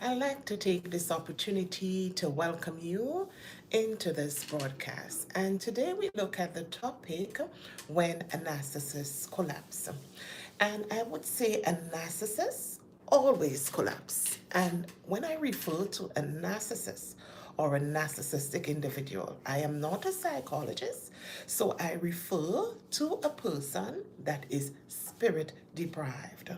I'd like to take this opportunity to welcome you into this broadcast. And today we look at the topic when a narcissist collapse. And I would say a narcissist always collapse. And when I refer to a narcissist or a narcissistic individual, I am not a psychologist, so I refer to a person that is spirit deprived,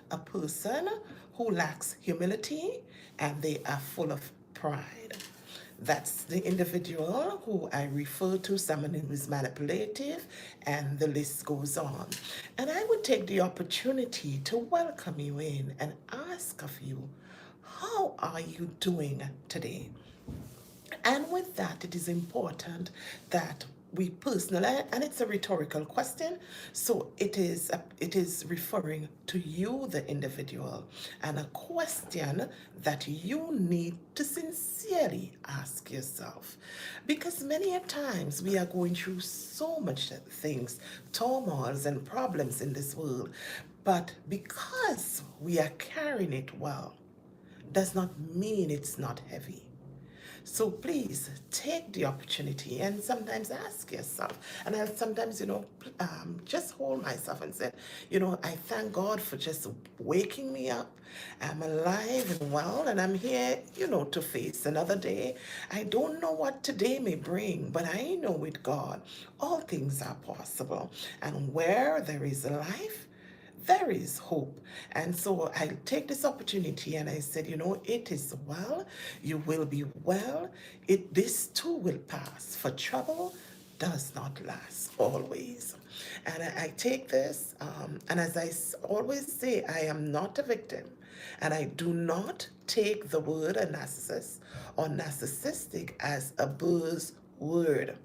a person who lacks humility and they are full of pride. That's the individual who I refer to, someone who is manipulative, and the list goes on. And I would take the opportunity to welcome you in and ask of you, how are you doing today? And with that, it is important that we personally, and it's a rhetorical question, so it is referring to you, the individual, and a question that you need to sincerely ask yourself. Because many a times we are going through so much things, turmoils and problems in this world, but because we are carrying it well, does not mean it's not heavy. So please take the opportunity and sometimes ask yourself. And I sometimes, just hold myself and say, I thank God for just waking me up. I'm alive and well, and I'm here, to face another day. I don't know what today may bring, but I know with God, all things are possible. And where there is life, there is hope. And so I take this opportunity and I said, it is well, you will be well. This too will pass, for trouble does not last always. And I take this, and as always say, I am not a victim. And I do not take the word a narcissist or narcissistic as a buzzword,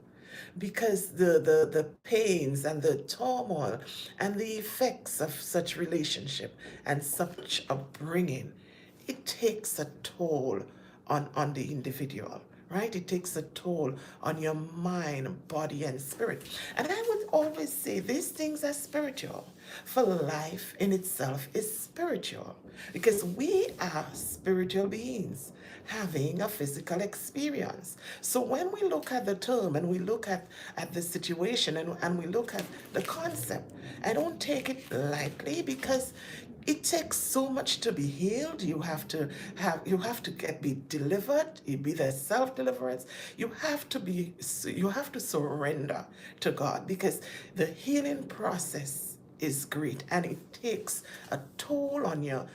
because the pains and the turmoil and the effects of such relationship and such upbringing, it takes a toll on the individual, right? It takes a toll on your mind, body, and spirit. And I would always say these things are spiritual, for life in itself is spiritual, because we are spiritual beings having a physical experience. So when we look at the term and we look at the situation and we look at the concept, I don't take it lightly, because it takes so much to be healed. You have to be delivered. It be the self-deliverance. You have to surrender to God, because the healing process is great, and it takes a toll on your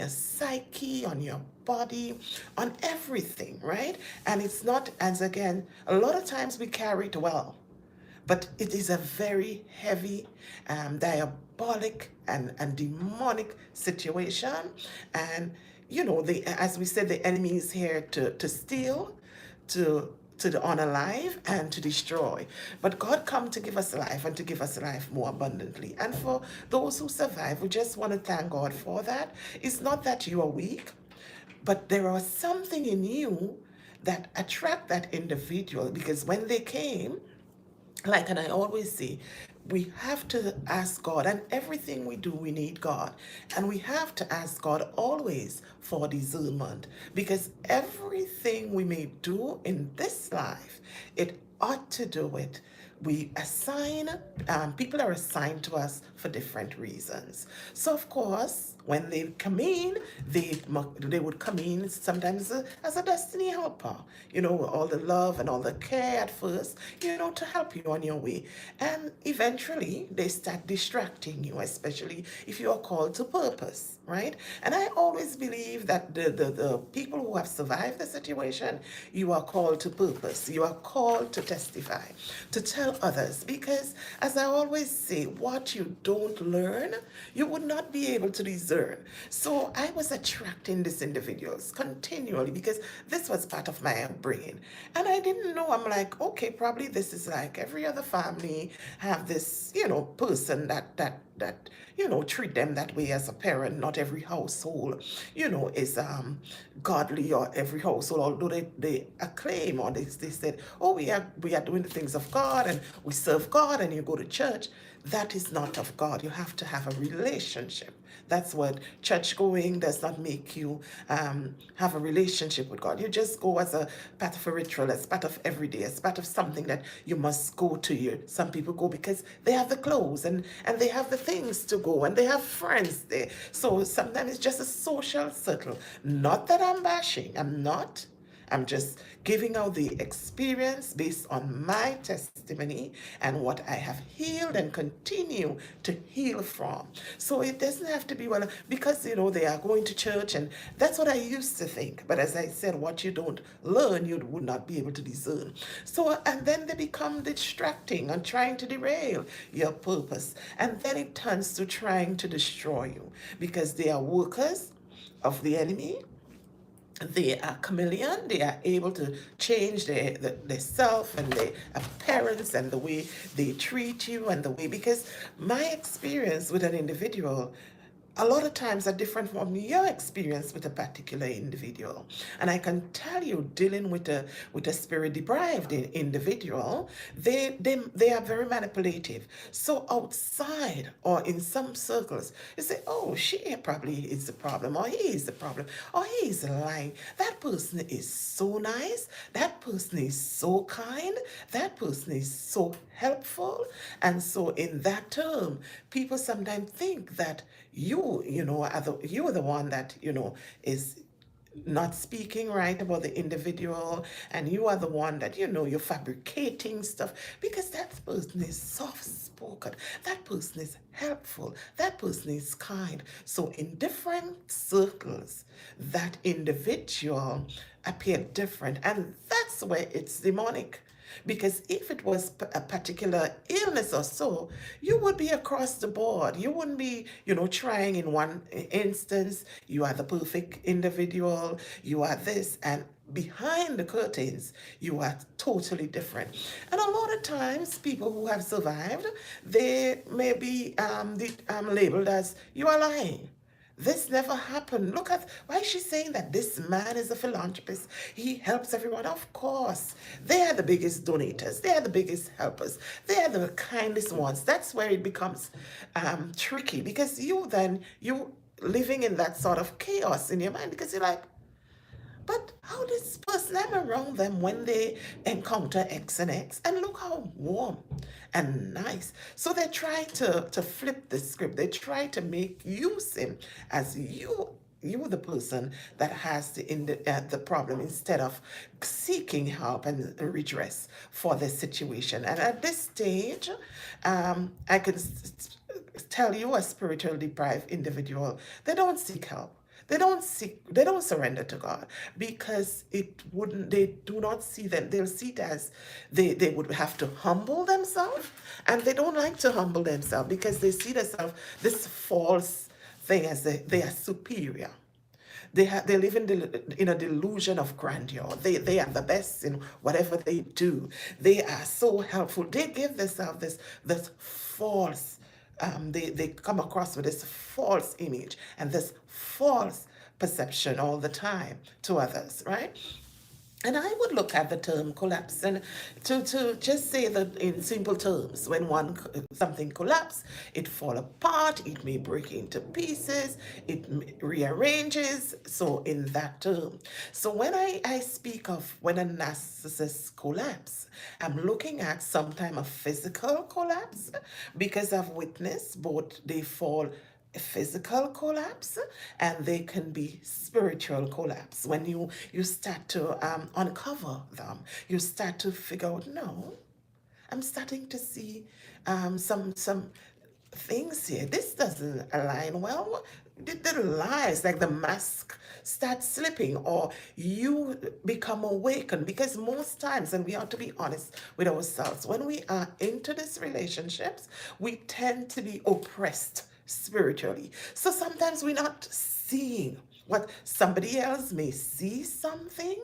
psyche, on your body, on everything, right? And it's not, as again, a lot of times we carry it well, but it is a very heavy, diabolic, and demonic situation. And as we said, the enemy is here to steal, to unalive, and to destroy. But God come to give us life, and to give us life more abundantly. And for those who survive, we just want to thank God for that. It's not that you are weak, but there was something in you that attract that individual, because when they came, and I always say, we have to ask God, and everything we do, we need God. And we have to ask God always for discernment, because everything we may do in this life, it ought to do it. People are assigned to us for different reasons. So, of course, when they come in, they would come in sometimes as a destiny helper, all the love and all the care at first, to help you on your way. And eventually, they start distracting you, especially if you are called to purpose, right? And I always believe that the people who have survived the situation, you are called to purpose. You are called to testify, to tell others, because as I always say, what you don't learn, you would not be able to discern. So I was attracting these individuals continually, because this was part of my upbringing. And I didn't know, I'm like, okay, probably this is like every other family have this, person that treat them that way as a parent. Not every household, is godly, or every household, although they acclaim, or they said, oh, we are doing the things of God, and we serve God, and you go to church. That is not of God. You have to have a relationship. That's what church going does not make you have a relationship with God. You just go as a part of a ritual, as part of everyday, as part of something that you must go to. You, some people go because they have the clothes and they have the things to go and they have friends there. So sometimes it's just a social circle. Not that I'm bashing. I'm not. I'm just giving out the experience based on my testimony and what I have healed and continue to heal from. So it doesn't have to be, well, because, they are going to church, and that's what I used to think. But as I said, what you don't learn, you would not be able to discern. So, and then they become distracting and trying to derail your purpose. And then it turns to trying to destroy you because they are workers of the enemy. They are chameleon. They are able to change their self and their appearance and the way they treat you and the way, because my experience with an individual a lot of times are different from your experience with a particular individual. And I can tell you, dealing with a spirit deprived individual, they are very manipulative. So outside or in some circles, you say, oh, she probably is the problem, or he is the problem, or he is lying. That person is so nice, that person is so kind, that person is so helpful. And so in that term, people sometimes think that you are the one that, is not speaking right about the individual, and you are the one that, you're fabricating stuff because that person is soft spoken, that person is helpful, that person is kind. So in different circles, that individual appear different, and that's where it's demonic. Because if it was a particular illness or so, you would be across the board. You wouldn't be, trying in one instance, you are the perfect individual, you are this, and behind the curtains, you are totally different. And a lot of times, people who have survived, they may be labeled as, you are lying. This never happened. Look at why she's saying that this man is a philanthropist. He helps everyone. Of course, they are the biggest donators. They are the biggest helpers. They are the kindest ones. That's where it becomes tricky, because you living in that sort of chaos in your mind, because you're like, but how this person, I'm around them when they encounter X and X, and look how warm and nice. So they try to flip the script. They try to make you seem as you the person that has the problem, instead of seeking help and redress for the situation. And at this stage, I can tell you, a spiritual deprived individual, they don't seek help. They don't surrender to God, because they do not see them. They'll see it as they would have to humble themselves, and they don't like to humble themselves because they see themselves, this false thing, as they are superior. They live in a delusion of grandeur. They are the best in whatever they do. They are so helpful. They give themselves this false, they come across with this false image and this false perception all the time to others, right? And I would look at the term collapse and to just say that in simple terms, when something collapses, it fall apart, it may break into pieces, it rearranges. So in that term, so when I speak of when a narcissist collapse, I'm looking at sometime a physical collapse, because I've witnessed both they fall physical collapse, and they can be spiritual collapse. When you start to uncover them, you start to figure out, no, I'm starting to see some things here. This doesn't align well. The lies, like the mask, start slipping, or you become awakened. Because most times, and we have to be honest with ourselves, when we are into these relationships, we tend to be oppressed spiritually. So sometimes we're not seeing what somebody else may see something,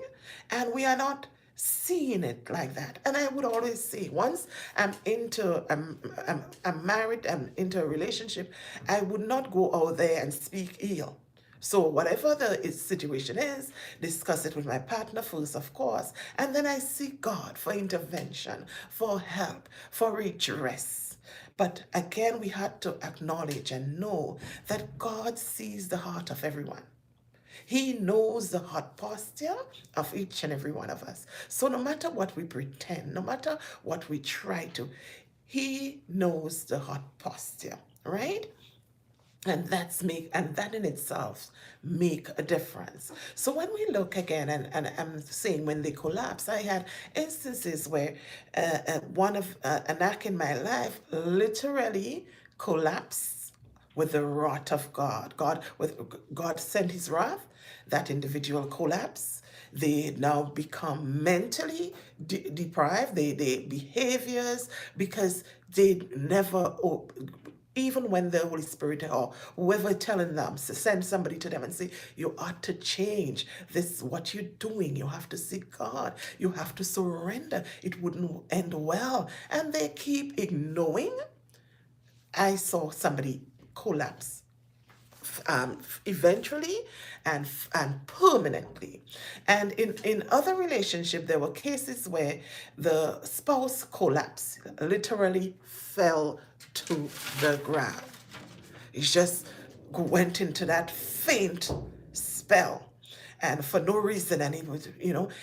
and we are not seeing it like that. And I would always say, once I'm married, I'm into a relationship, I would not go out there and speak ill. So whatever the situation is, discuss it with my partner first, of course, and then I seek God for intervention, for help, for redress. But again, we had to acknowledge and know that God sees the heart of everyone. He knows the heart posture of each and every one of us. So no matter what we pretend, no matter what we try to, He knows the heart posture, right? And that in itself make a difference. So when we look again, and I'm saying when they collapse, I had instances where one of an act in my life literally collapsed with the wrath of God sent his wrath. That individual collapse. They now become mentally deprived. They behaviors because they never even when the Holy Spirit or whoever telling them to send somebody to them and say, you ought to change this, what you're doing. You have to seek God. You have to surrender. It wouldn't end well. And they keep ignoring. I saw somebody collapse eventually and permanently. And in other relationship, there were cases where the spouse collapsed, literally fell to the ground. He just went into that faint spell and for no reason, and he was,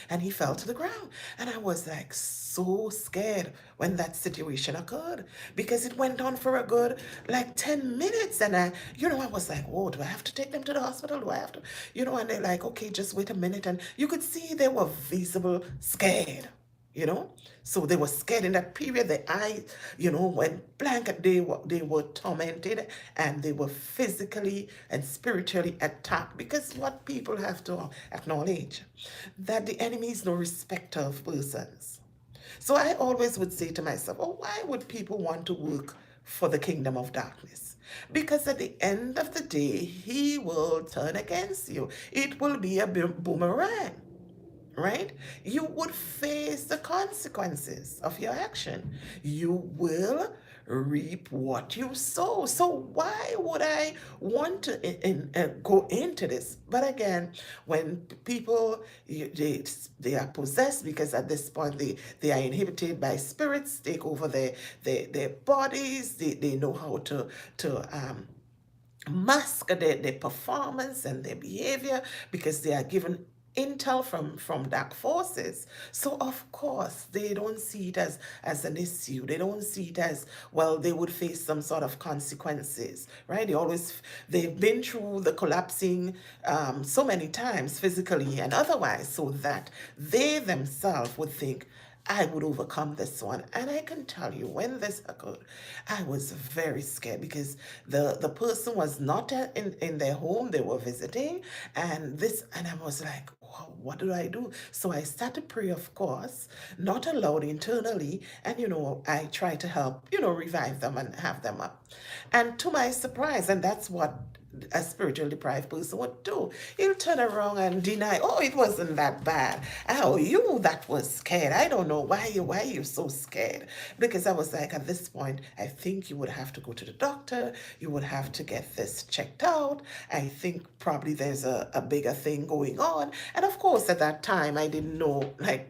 and he fell to the ground. And I was like so scared when that situation occurred because it went on for a good like 10 minutes. And I was like, whoa, do I have to take them to the hospital? Do I have to, and they're like, okay, just wait a minute. And you could see they were visible scared, you know so they were scared in that period. The eyes went blank. They were tormented, and they were physically and spiritually attacked, because what people have to acknowledge, that the enemy is no respecter of persons. So I always would say to myself, oh, why would people want to work for the kingdom of darkness? Because at the end of the day, he will turn against you. It will be a boomerang, right? You would face the consequences of your action. You will reap what you sow. So why would I want to go into this? But again, when people they are possessed, because at this point they are inhibited by spirits, take over their bodies. They know how to mask their performance and their behavior, because they are given intel from dark forces. So of course they don't see it as an issue. They don't see it as, well, they would face some sort of consequences, right? They've been through the collapsing so many times, physically and otherwise, so that they themselves would think, I would overcome this one. And I can tell you, when this occurred, I was very scared, because the person was not in their home. They were visiting, and I was like, wow, what do I do? So I started to pray, of course, not aloud, internally, and I try to help, revive them and have them up. And to my surprise, and that's what a spiritual deprived person would do. He'll turn around and deny, oh, it wasn't that bad. Oh, you that was scared. I don't know why you so scared. Because I was like, at this point, I think you would have to go to the doctor. You would have to get this checked out. I think probably there's a bigger thing going on. And of course, at that time, I didn't know, they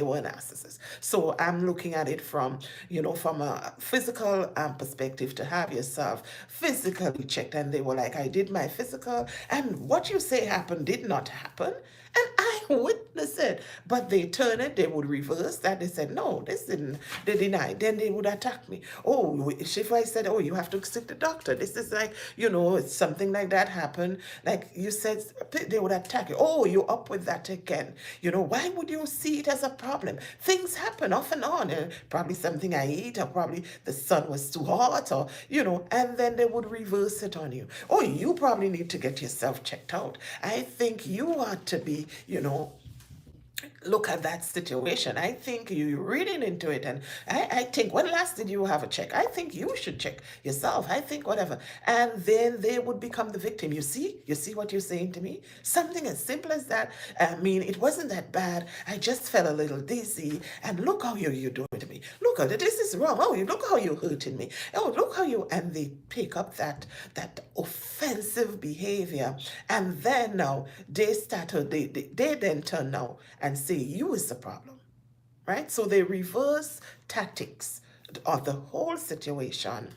were narcissists. So I'm looking at it from a physical perspective, to have yourself physically checked. And they were like, I did my physical, and what you say happened did not happen. And I witnessed it. But they turn it, they would reverse that. They said, no, this didn't, they denied. Then they would attack me. Oh, if I said, oh, you have to seek the doctor. This is like, it's something like that happened. Like you said, they would attack you. Oh, you're up with that again. Why would you see it as a problem? Things happen off and on. Probably something I eat, or probably the sun was too hot, or, and then they would reverse it on you. Oh, you probably need to get yourself checked out. I think you ought to be, look at that situation. I think you're reading into it. And I think, when last did you have a check? I think you should check yourself. I think whatever. And then they would become the victim. You see what you're saying to me? Something as simple as that. I mean, it wasn't that bad. I just felt a little dizzy. And look how you're doing to me. Look how this is wrong. Oh, look how you're hurting me. Oh, look how you, and they pick up that offensive behavior. And then now they then turn now and say you is the problem, right? So they reverse tactics, of the whole situation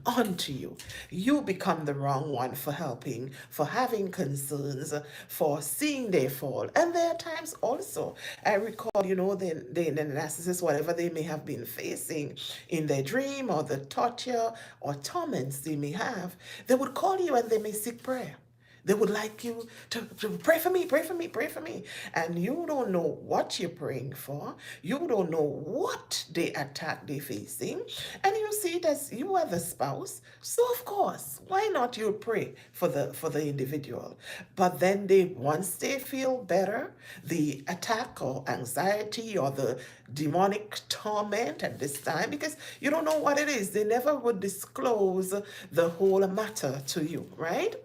onto you. You become the wrong one for helping, for having concerns, for seeing their fall. And there are times also, I recall, the narcissist, whatever they may have been facing in their dream or the torture or torments they may have, they would call you and they may seek prayer. They would like you to pray for me, pray for me, pray for me. And you don't know what you're praying for. You don't know what the attack they're facing. And you see it as you are the spouse. So of course, why not you pray for the individual? But then once they feel better, the attack or anxiety or the demonic torment at this time, because you don't know what it is. They never would disclose the whole matter to you, right?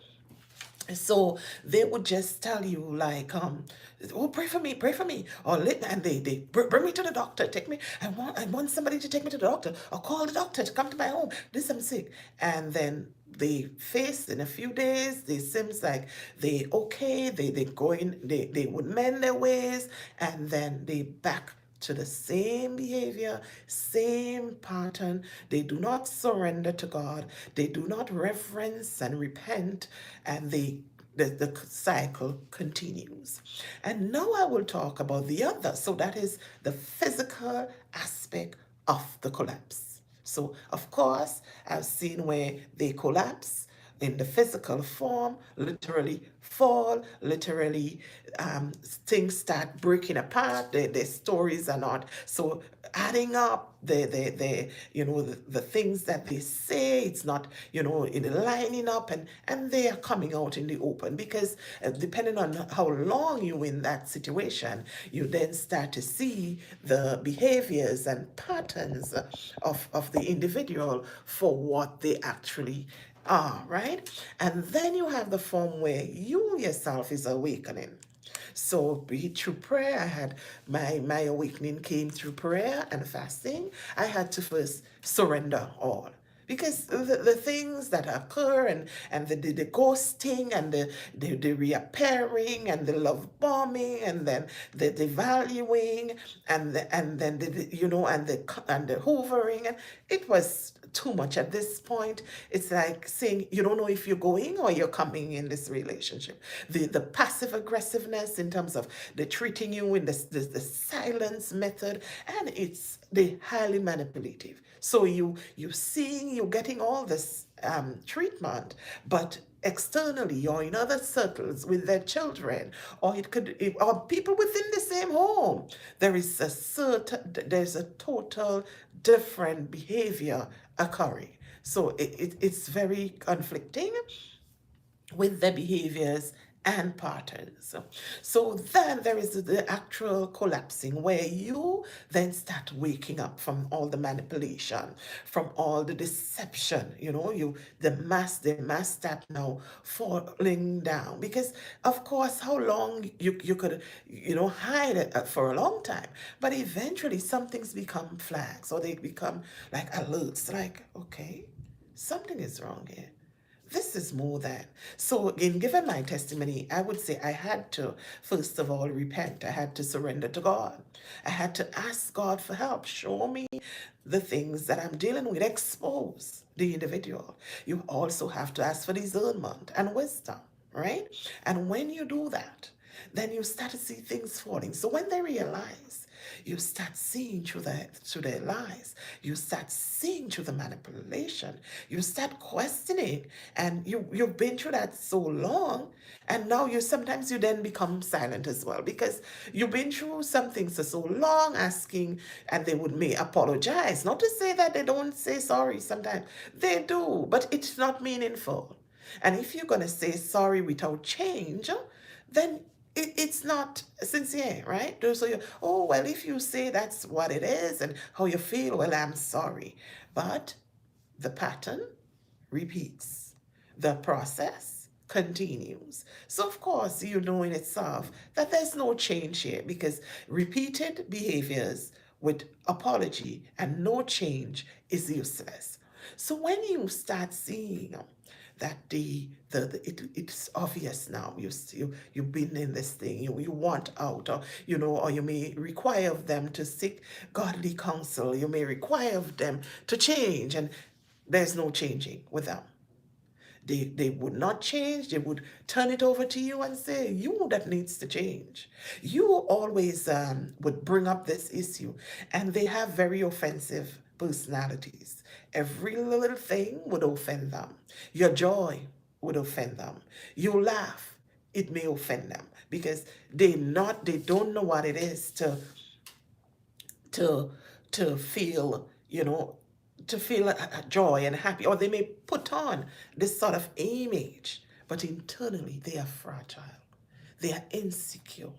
So they would just tell you like, oh, pray for me, or and they bring me to the doctor, take me. I want somebody to take me to the doctor, or call the doctor to come to my home. This I'm sick, and then they face in a few days. They seems like they okay. They go in. They would mend their ways, and then they back to the same behavior, same pattern. They do not surrender to God. They do not reverence and repent, and the cycle continues. And now I will talk about the other. So that is the physical aspect of the collapse. So, of course, I've seen where they collapse in the physical form, literally fall, literally things start breaking apart. The stories are not so adding up. The things that they say, it's not in lining up, and they are coming out in the open because depending on how long you in that situation, you then start to see the behaviors and patterns of the individual for what they actually are, right? And then you have the form where you yourself is awakening. So be it through prayer, I had my awakening came through prayer and fasting. I had to first surrender all. Because the things that occur and the ghosting and the reappearing and the love bombing and then the devaluing and then and the hoovering, and it was too much at this point. It's like saying you don't know if you're going or you're coming in this relationship. The passive aggressiveness in terms of the treating you in the silence method, and it's the highly manipulative. So you seeing, you're getting all this treatment, but externally or in other circles with their children, or or people within the same home, there's a total different behavior occurring. So it's very conflicting with their behaviors and patterns. So then there is the actual collapsing where you then start waking up from all the manipulation, from all the deception, the mass start now falling down. Because of course, how long you could, hide it for a long time, but eventually some things become flags or they become like alerts, like, okay, something is wrong here. This is more than. So, in giving my testimony, I would say I had to, first of all, repent. I had to surrender to God. I had to ask God for help. Show me the things that I'm dealing with, expose the individual. You also have to ask for discernment and wisdom, right? And when you do that, then you start to see things falling. So when they realize, you start seeing through their lies. You start seeing through the manipulation. You start questioning, and you've been through that so long, and now you then become silent as well because you've been through something for so long, asking, and they may apologize. Not to say that they don't say sorry. Sometimes they do, but it's not meaningful. And if you're gonna say sorry without change, then it's not sincere, right? So oh, well, if you say that's what it is and how you feel, well, I'm sorry. But the pattern repeats, the process continues. So, of course, you know in itself that there's no change here because repeated behaviors with apology and no change is useless. So, when you start seeing that it's obvious now. You've been in this thing. You want out, or or you may require of them to seek godly counsel. You may require of them to change, and there's no changing with them. They would not change. They would turn it over to you and say, you that needs to change. You always would bring up this issue. And they have very offensive personalities. Every little thing would offend them. Your joy would offend them. You laugh, it may offend them because they don't know what it is to to feel, to feel a joy and happy, or they may put on this sort of image, but internally they are fragile, they are insecure,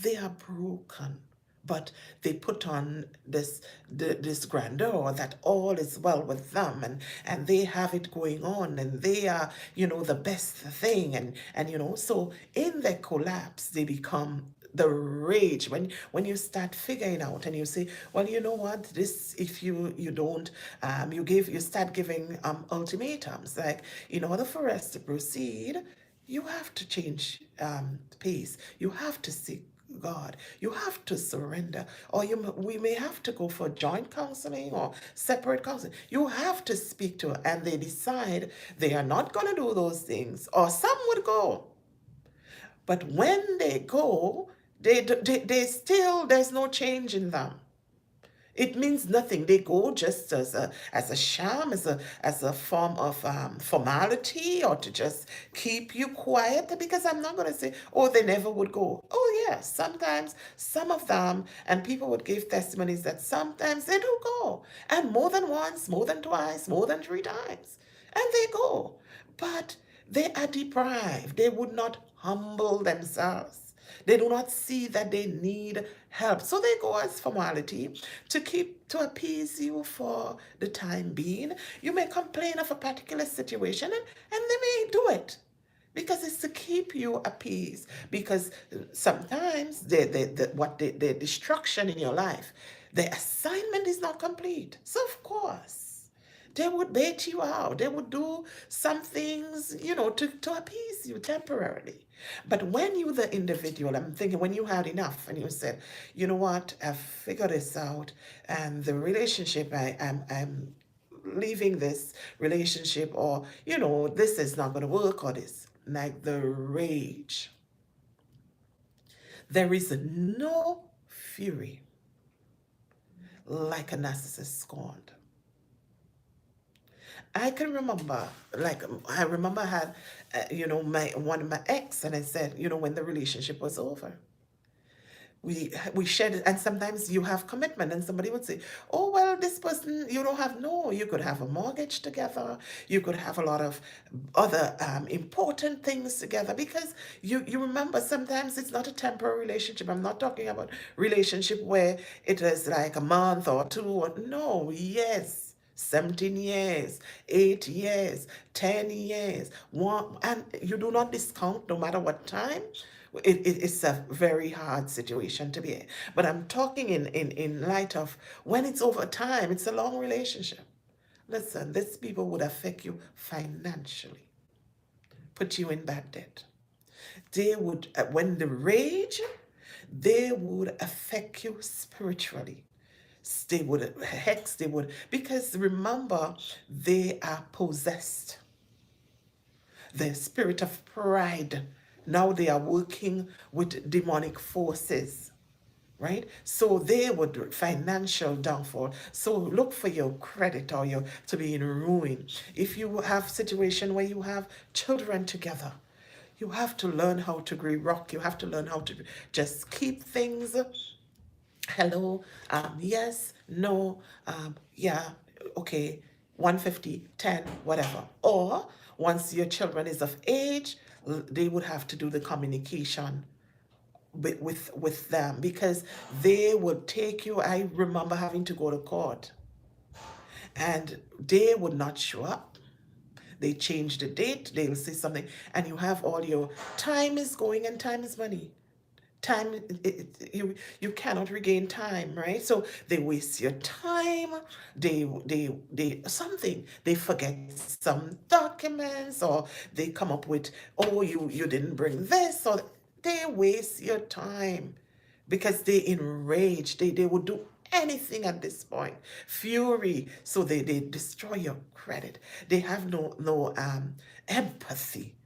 they are broken. But they put on this grandeur that all is well with them, and they have it going on, and they are, the best thing, and so in their collapse they become the rage. When you start figuring out and you say, well, you know what, this, if you don't, you start giving ultimatums, like, in order for us to proceed, you have to change pace, you have to seek God, you have to surrender, or we may have to go for joint counseling or separate counseling. You have to speak to her, and they decide they are not going to do those things, or some would go, but when they go, they still, there's no change in them. It means nothing. They go just as a sham, as a form of formality, or to just keep you quiet. Because I'm not going to say, oh, they never would go. Oh yes, sometimes some of them, and people would give testimonies that sometimes they do go, and more than once, more than twice, more than 3 times, and they go. But they are deprived. They would not humble themselves. They do not see that they need help. So they go as formality to appease you for the time being. You may complain of a particular situation, and they may do it because it's to keep you appeased. Because sometimes the destruction in your life, the assignment is not complete. So of course, they would bait you out. They would do some things, to appease you temporarily. But when you, the individual, I'm thinking when you had enough and you said, you know what, I've figured this out, and the relationship, I'm leaving this relationship, or, this is not going to work, or this, like the rage. There is no fury like a narcissist scorned. I can remember, like, I remember I had, my one of my ex, and I said, when the relationship was over, we shared it, and sometimes you have commitment, and somebody would say, oh, well, this person, you don't have, no, you could have a mortgage together, you could have a lot of other important things together, because you remember, sometimes it's not a temporary relationship. I'm not talking about relationship where it is like a month or two, or, no, yes, 17 years, 8 years, 10 years, and you do not discount no matter what time. It's a very hard situation to be in. But I'm talking in light of when it's over time, it's a long relationship. Listen, these people would affect you financially, put you in bad debt. They would, when they rage, they would affect you spiritually. They would hex, they would, because remember, they are possessed. The spirit of pride. Now they are working with demonic forces, right? So they would financial downfall. So look for your credit, or your to be in ruin. If you have situation where you have children together, you have to learn how to rock. You have to learn how to just keep things. Hello, yes, no, yeah, okay, 150, 10, whatever. Or once your children is of age, they would have to do the communication with them, because they would take you. I remember having to go to court, and they would not show up. They change the date, they'll say something, and you have all your time is going, and time is money. Time, you cannot regain time, right? So they waste your time. They something, they forget some documents, or they come up with, oh, you didn't bring this, or they waste your time because they enrage. They would do anything at this point. Fury. So they destroy your credit. They have no empathy,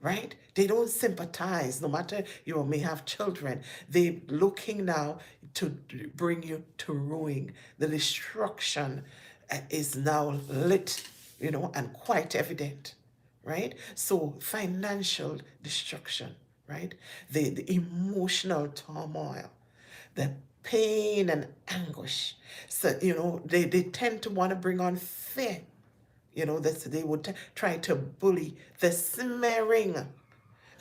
right? They don't sympathize, no matter you may have children. They looking now to bring you to ruin. The destruction is now lit, and quite evident, right? So financial destruction, right? The emotional turmoil, the pain and anguish. So, they tend to want to bring on fear. They would try to bully, the smearing.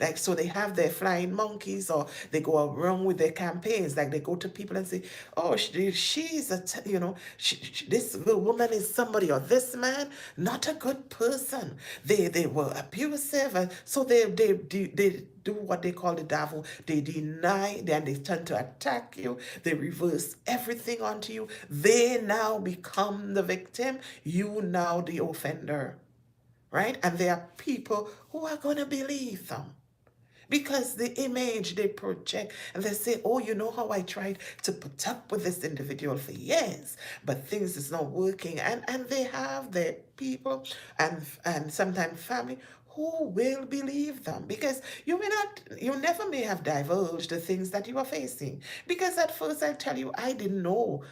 Like, so they have their flying monkeys, or they go around with their campaigns. Like, they go to people and say, oh, she's this woman is somebody, or this man, not a good person. They were abusive. And so they do what they call the devil. They deny, then they tend to attack you. They reverse everything onto you. They now become the victim. You now the offender, right? And there are people who are going to believe them because the image they project, and they say, oh, you know how I tried to put up with this individual for years, but things is not working. And they have their people and sometimes family who will believe them, because you never may have divulged the things that you are facing. Because at first I tell you, I didn't know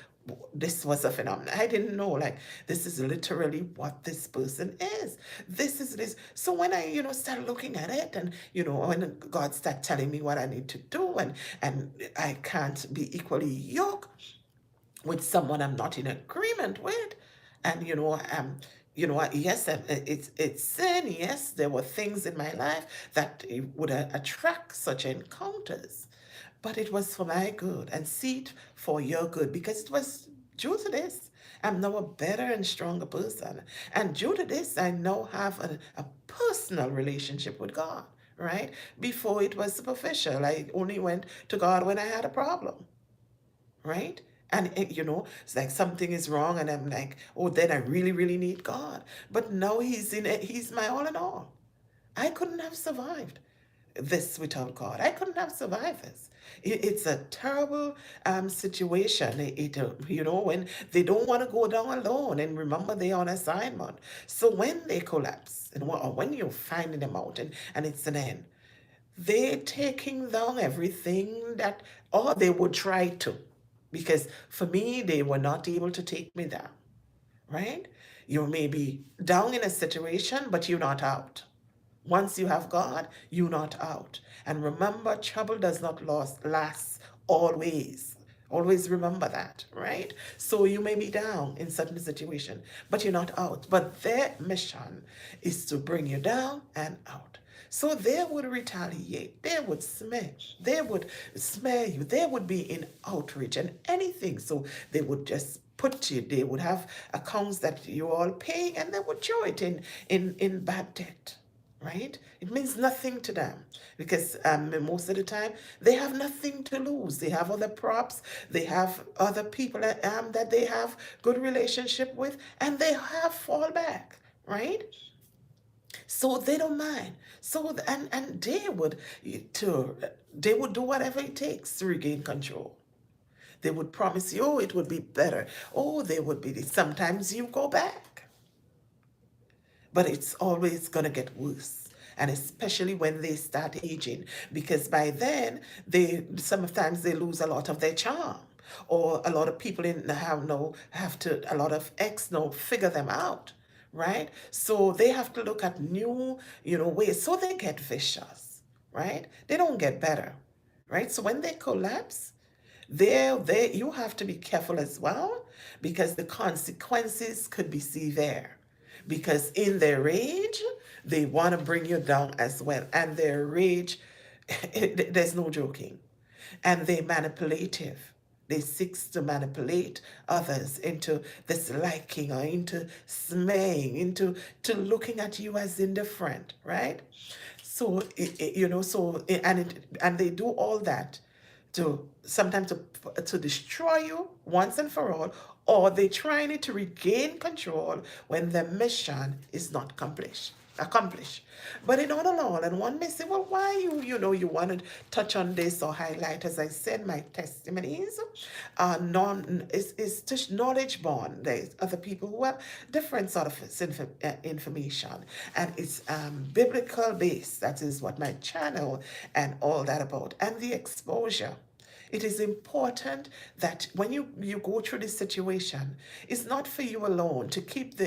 this was a phenomenon. I didn't know, like, this is literally what this person is. This is this. So when I, start looking at it, and, when God start telling me what I need to do, and I can't be equally yoked with someone I'm not in agreement with, and, yes, it's sin. Yes, there were things in my life that would attract such encounters, but it was for my good, and see it for your good, because it was due to this. I'm now a better and stronger person. And due to this, I now have a personal relationship with God, right? Before it was superficial. I only went to God when I had a problem, right? And it's like something is wrong, and I'm like, oh, then I really, really need God. But now He's in it. He's my all in all. I couldn't have survived this without God. I couldn't have survived this. It's a terrible situation. When they don't want to go down alone, and remember they're on assignment. So when they collapse, or when you're finding them out, and it's an end, they're taking down everything that, or they would try to. Because for me, they were not able to take me down, right? You may be down in a situation, but you're not out. Once you have God, you're not out. And remember, trouble does not last always. Always remember that, right? So you may be down in certain situation, but you're not out. But their mission is to bring you down and out. So they would retaliate. They would smear you. They would be in outreach and anything. So they would just put you, they would have accounts that you all pay, and they would show it in bad debt, right? It means nothing to them, because most of the time they have nothing to lose. They have other props, they have other people that they have good relationship with, and they have fallback, right? So they don't mind. So and they would do whatever it takes to regain control. They would promise you, oh, it would be better. Oh, they would be. Sometimes you go back, but it's always going to get worse. And especially when they start aging, because by then they sometimes they lose a lot of their charm, or a lot of people a lot of ex now figure them out, right? So they have to look at new, ways. So they get vicious, right? They don't get better, right? So when they collapse, there you have to be careful as well, because the consequences could be severe, because in their rage they want to bring you down as well, and their rage, there's no joking, and they're manipulative. They seek to manipulate others into this liking, or into smaying, into to looking at you as indifferent, right? So and they do all that to sometimes to destroy you once and for all, or they trying to regain control when their mission is not accomplished. But in all along, and one may say, well, why you want to touch on this or highlight, as I said, my testimonies, is to knowledge born. There's other people who have different sort of information, and it's biblical based. That is what my channel and all that about, and the exposure. It is important that when you go through this situation, it's not for you alone to keep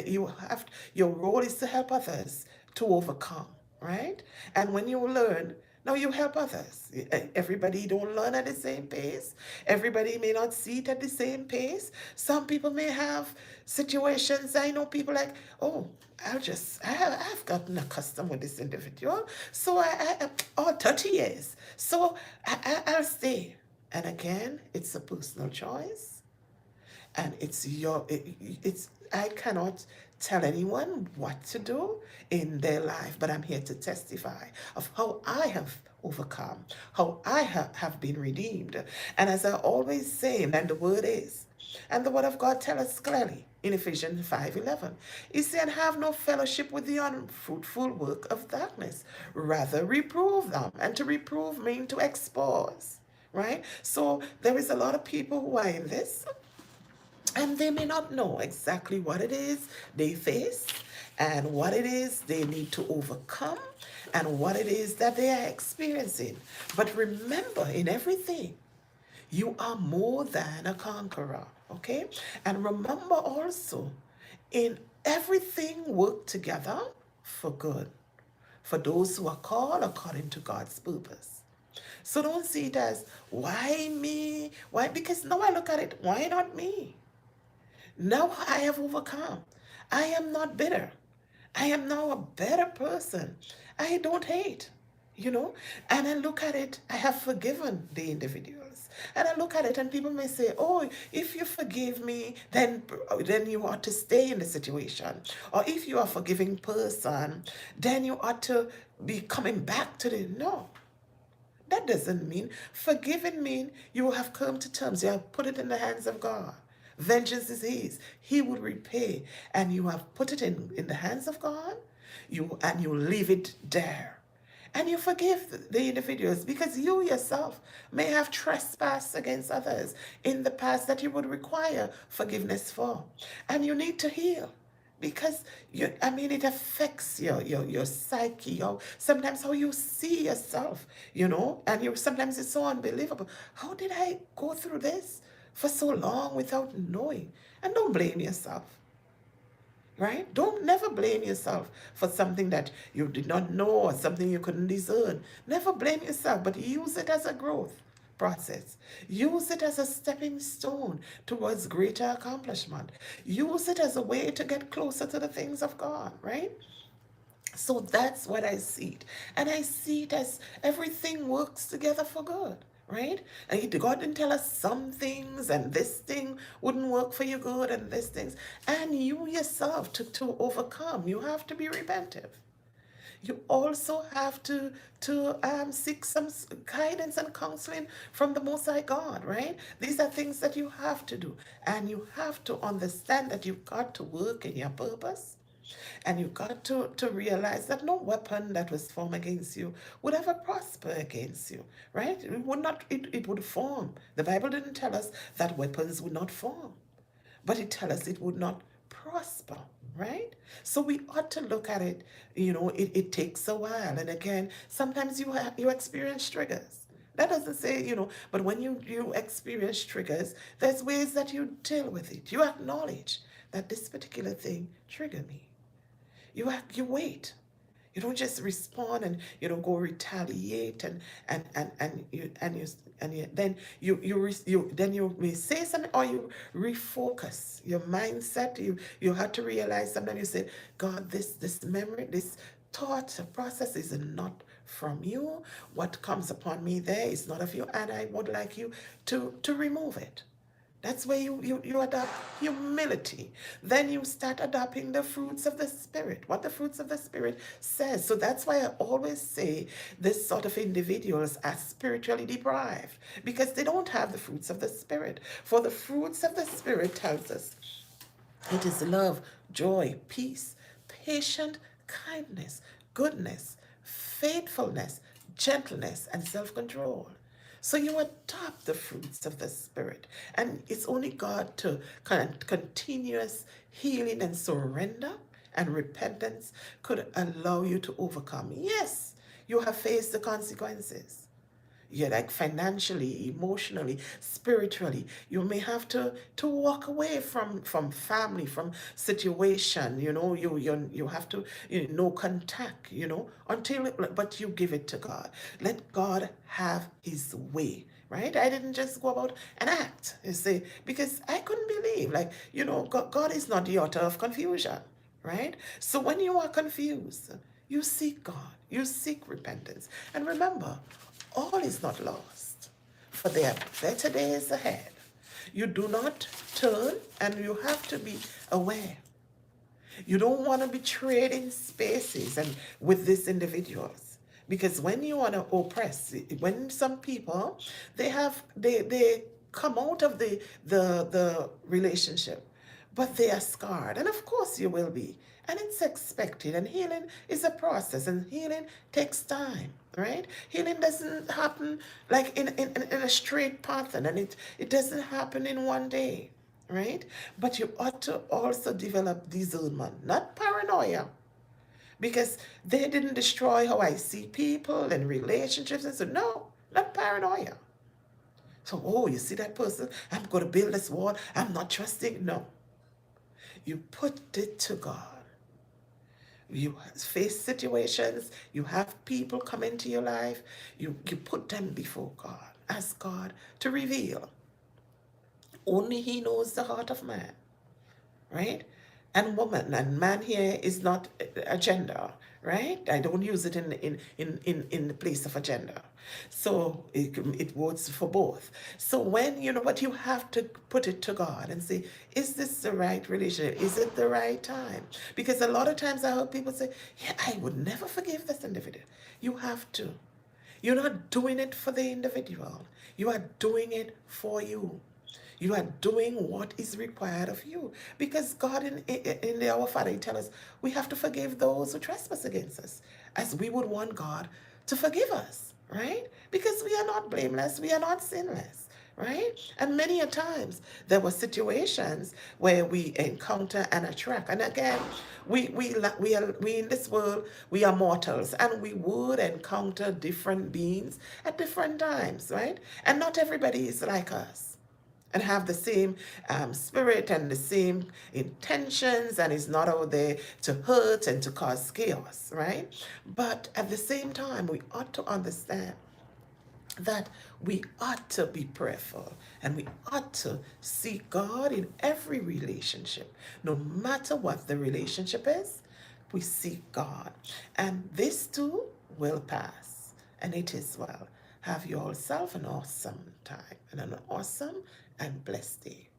your role is to help others to overcome, right? And when you learn, now you help others. Everybody don't learn at the same pace. Everybody may not see it at the same pace. Some people may have situations. I know people like, oh, I've gotten accustomed with this individual. So oh, 30 years. So I'll stay. And again, it's a personal choice, and it's I cannot tell anyone what to do in their life, but I'm here to testify of how I have overcome, how I have been redeemed. And as I always say, and the word is, and the word of God tells us clearly in Ephesians 5:11, he said, have no fellowship with the unfruitful work of darkness, rather reprove them. And to reprove means to expose, right? So there is a lot of people who are in this, and they may not know exactly what it is they face and what it is they need to overcome and what it is that they are experiencing. But remember, in everything, you are more than a conqueror, okay? And remember also, in everything work together for good, for those who are called according to God's purpose. So don't see it as, why me? Why? Because now I look at it, why not me? Now I have overcome. I am not bitter. I am now a better person. I don't hate, you know? And I look at it, I have forgiven the individuals. And I look at it, and people may say, oh, if you forgive me, then you ought to stay in the situation. Or if you are a forgiving person, then you ought to be coming back to the... No. That doesn't mean forgiving mean you have come to terms. You have put it in the hands of God. Vengeance is his. He will repay. And you have put it in the hands of God. You leave it there. And you forgive the individuals because you yourself may have trespassed against others in the past that you would require forgiveness for. And you need to heal. Because it affects your psyche, sometimes how you see yourself, and sometimes it's so unbelievable. How did I go through this for so long without knowing? And don't blame yourself, right? Don't never blame yourself for something that you did not know or something you couldn't discern. Never blame yourself, but use it as a growth process. Use it as a stepping stone towards greater accomplishment. Use it as a way to get closer to the things of God, right? So that's what I see it. And I see it as everything works together for good, right? And God didn't tell us some things and this thing wouldn't work for you good and this things. And you yourself, to overcome, you have to be repentive. You also have to seek some guidance and counseling from the Most High God, right? These are things that you have to do. And you have to understand that you've got to work in your purpose. And you've got to realize that no weapon that was formed against you would ever prosper against you, right? It would form. The Bible didn't tell us that weapons would not form, but it tells us it would not prosper, right? So we ought to look at it, it takes a while. And again, sometimes you experience triggers. That doesn't say, but when you experience triggers, there's ways that you deal with it. You acknowledge that this particular thing triggered me. You wait. You don't just respond and you don't go retaliate then you may say something or you refocus your mindset. You have to realize sometimes you say, God, this memory, this thought process is not from you. What comes upon me there is not of you, and I would like you to remove it. That's where you adopt humility. Then you start adopting the fruits of the Spirit, what the fruits of the Spirit says. So that's why I always say this sort of individuals are spiritually deprived because they don't have the fruits of the Spirit. For the fruits of the Spirit tells us it is love, joy, peace, patient, kindness, goodness, faithfulness, gentleness, and self control. So you adopt the fruits of the Spirit. And it's only God to continuous healing and surrender and repentance could allow you to overcome. Yes, you have faced the consequences. Yeah, like financially, emotionally, spiritually, you may have to walk away from family, from situation. You have to, no contact. Until, but you give it to God. Let God have His way. Right? I didn't just go about and act. You see, because I couldn't believe, like, God is not the author of confusion. Right? So when you are confused, you seek God, you seek repentance. And remember, all is not lost, for there are better days ahead. You do not turn, and you have to be aware. You don't want to be trading spaces and with these individuals. Because when you want to oppress, when some people, they come out of the relationship, but they are scarred. And of course you will be. And it's expected. And healing is a process, and healing takes time, right? Healing doesn't happen like in a straight pattern, and it doesn't happen in one day, right? But you ought to also develop discernment, not paranoia, because they didn't destroy how I see people and relationships. And so, no, not paranoia. So, oh, you see that person? I'm going to build this wall. I'm not trusting. No. You put it to God. You face situations, you have people come into your life, you put them before God. Ask God to reveal. Only He knows the heart of man, right? And woman and man here is not a gender, right? I don't use it in the place of a gender. So it works for both. So when, but you have to put it to God and say, is this the right relationship? Is it the right time? Because a lot of times I heard people say, yeah, I would never forgive this individual. You have to. You're not doing it for the individual. You are doing it for you. You are doing what is required of you. Because God in the Our Father, He tells us we have to forgive those who trespass against us, as we would want God to forgive us, right? Because we are not blameless, we are not sinless, right? And many a times there were situations where we encounter and attract. And again, we in this world, we are mortals, and we would encounter different beings at different times, right? And not everybody is like us and have the same spirit and the same intentions, and is not out there to hurt and to cause chaos, right? But at the same time, we ought to understand that we ought to be prayerful, and we ought to seek God in every relationship. No matter what the relationship is, we seek God. And this too will pass, and it is well. Have yourself an awesome time and an awesome and blessed day.